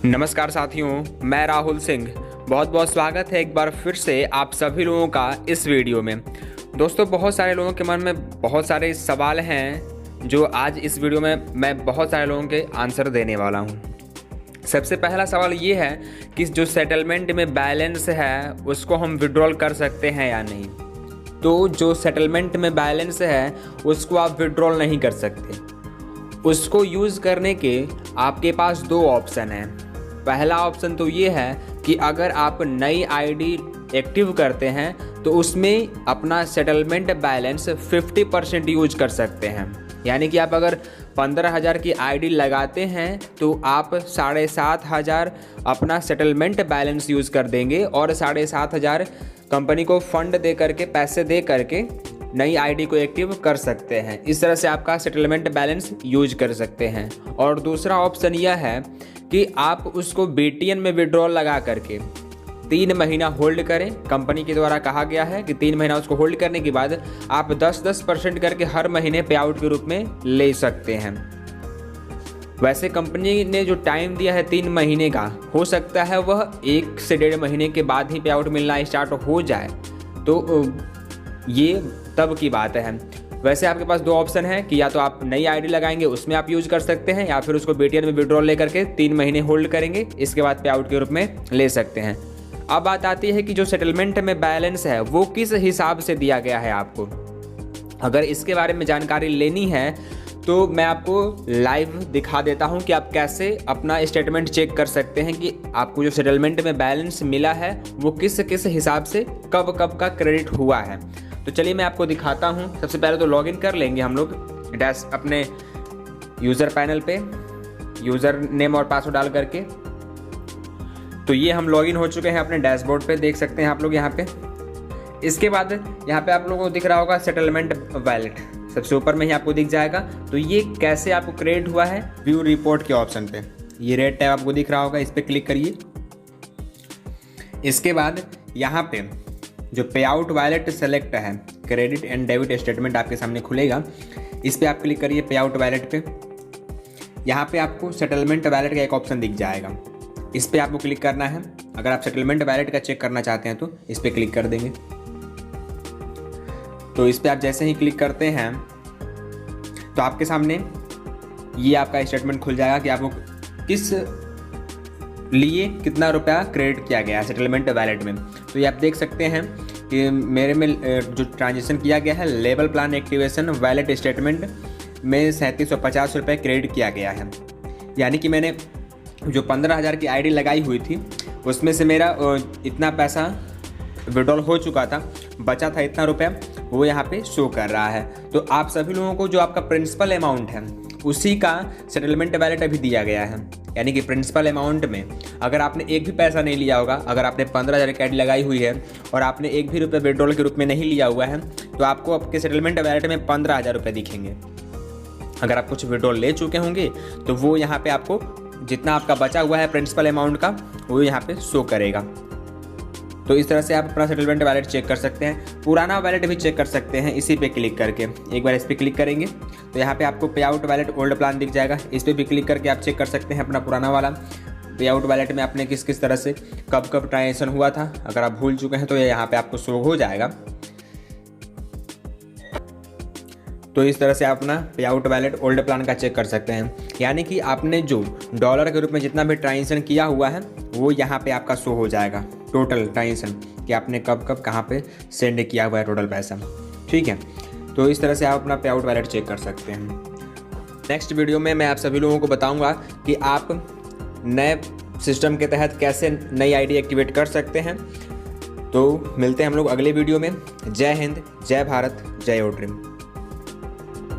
नमस्कार साथियों, मैं राहुल सिंह। बहुत बहुत स्वागत है एक बार फिर से आप सभी लोगों का इस वीडियो में। दोस्तों, बहुत सारे लोगों के मन में बहुत सारे सवाल हैं जो आज इस वीडियो में मैं बहुत सारे लोगों के आंसर देने वाला हूं। सबसे पहला सवाल ये है कि जो सेटलमेंट में बैलेंस है उसको हम विड्रॉल कर सकते हैं या नहीं। तो जो सेटलमेंट में बैलेंस है उसको आप विड्रॉल नहीं कर सकते। उसको यूज़ करने के आपके पास दो ऑप्शन हैं। पहला ऑप्शन तो ये है कि अगर आप नई आईडी एक्टिव करते हैं तो उसमें अपना सेटलमेंट बैलेंस 50% यूज कर सकते हैं। यानी कि आप अगर 15,000 की आईडी लगाते हैं तो आप 7,500 अपना सेटलमेंट बैलेंस यूज़ कर देंगे और 7,500 कंपनी को फंड दे करके, पैसे दे करके नई आईडी को एक्टिव कर सकते हैं। इस तरह से आपका सेटलमेंट बैलेंस यूज कर सकते हैं। और दूसरा ऑप्शन यह है कि आप उसको BTN में विड्रॉल लगा करके 3 महीना होल्ड करें। कंपनी के द्वारा कहा गया है कि 3 महीना उसको होल्ड करने के बाद आप 10% करके हर महीने पे आउट के रूप में ले सकते हैं। वैसे कंपनी ने जो टाइम दिया है 3 महीने का, हो सकता है वह 1 से 1.5 महीने के बाद ही पे आउट मिलना स्टार्ट हो जाए, तो ये तब की बात है। वैसे आपके पास दो ऑप्शन है कि या तो आप नई आईडी लगाएंगे उसमें आप यूज कर सकते हैं, या फिर उसको BTN में विड्रॉल लेकर के 3 महीने होल्ड करेंगे, इसके बाद पे आउट के रूप में ले सकते हैं। अब बात आती है कि जो सेटलमेंट में बैलेंस है वो किस हिसाब से दिया गया है आपको। अगर इसके बारे में जानकारी लेनी है तो मैं आपको लाइव दिखा देता हूं कि आप कैसे अपना स्टेटमेंट चेक कर सकते हैं कि आपको जो सेटलमेंट में बैलेंस मिला है वो किस किस हिसाब से कब कब का क्रेडिट हुआ है। तो चलिए मैं आपको दिखाता हूं। सबसे पहले तो लॉगिन कर लेंगे हम लोग अपने यूज़र पैनल पे, यूज़र नेम और पासवर्ड डाल करके। तो ये हम लॉगिन हो चुके हैं अपने डैशबोर्ड पे, देख सकते हैं आप लोग यहाँ पे। इसके बाद यहाँ पे आप लोगों को दिख रहा होगा सेटलमेंट वैलेट, सबसे ऊपर में ही आपको दिख जाएगा। तो ये कैसे आपको क्रिएट हुआ है, व्यू रिपोर्ट के ऑप्शन पे ये रेड टैब आपको दिख रहा होगा, इस पर क्लिक करिए। इसके बाद यहाँ पे जो पे आउट वैलेट सेलेक्ट है, क्रेडिट एंड डेबिट स्टेटमेंट आपके सामने खुलेगा, इस पर आप क्लिक करिए पे आउट वैलेट पे। यहाँ पे आपको सेटलमेंट वैलेट का एक ऑप्शन दिख जाएगा, इस पर आपको क्लिक करना है। अगर आप सेटलमेंट वैलेट का चेक करना चाहते हैं तो इस पर क्लिक कर देंगे। तो इस पर आप जैसे ही क्लिक करते हैं तो आपके सामने ये आपका स्टेटमेंट खुल जाएगा कि आपको किस लिए कितना रुपया क्रेडिट किया गया है सेटलमेंट वैलेट में। तो ये आप देख सकते हैं कि मेरे में जो ट्रांजेक्शन किया गया है level plan activation wallet statement में 3750 रुपये क्रेडिट किया गया है। यानी कि मैंने जो 15,000 की आईडी लगाई हुई थी उसमें से मेरा इतना पैसा विड्रॉल हो चुका था, बचा था इतना रुपया, वो यहाँ पे शो कर रहा है। तो आप सभी लोगों को जो आपका प्रिंसिपल अमाउंट है उसी का सेटलमेंट वैलेट अभी दिया गया है। यानी कि प्रिंसिपल अमाउंट में अगर आपने एक भी पैसा नहीं लिया होगा, अगर आपने 15,000 की आईडी लगाई हुई है और आपने एक भी रुपये विड्रॉल के रूप में नहीं लिया हुआ है, तो आपको आपके सेटलमेंट वैलेट में 15,000 रुपये दिखेंगे। अगर आप कुछ विड्रॉल ले चुके होंगे तो वो यहाँ पे आपको जितना आपका बचा हुआ है प्रिंसिपल अमाउंट का वो यहाँ पे शो करेगा। तो इस तरह से आप अपना सेटलमेंट वैलेट चेक कर सकते हैं। पुराना वैलेट भी चेक कर सकते हैं इसी पे क्लिक करके। एक बार इस पर क्लिक करेंगे तो यहाँ पे आपको पे आउट वैलेट ओल्ड प्लान दिख जाएगा, इस पर भी क्लिक करके आप चेक कर सकते हैं अपना पुराना वाला पे आउट वैलेट में आपने किस किस तरह से कब कब ट्रांजेक्शन हुआ था। अगर आप भूल चुके हैं तो ये यहाँ पे आपको शो हो जाएगा। तो इस तरह से आप अपना पे आउट वैलेट ओल्ड प्लान का चेक कर सकते हैं। यानी कि आपने जो डॉलर के रूप में जितना भी ट्रांजेक्शन किया हुआ है वो यहाँ पे आपका शो हो जाएगा, टोटल ट्रांजेक्शन कि आपने कब कब कहाँ पे सेंड किया हुआ है टोटल पैसा। ठीक है, तो इस तरह से आप अपना पे आउट वैलेट चेक कर सकते हैं। नेक्स्ट वीडियो में मैं आप सभी लोगों को बताऊंगा कि आप नए सिस्टम के तहत कैसे नई आईडी एक्टिवेट कर सकते हैं। तो मिलते हैं हम लोग अगले वीडियो में। जय हिंद, जय भारत, जय ओ ड्रीम।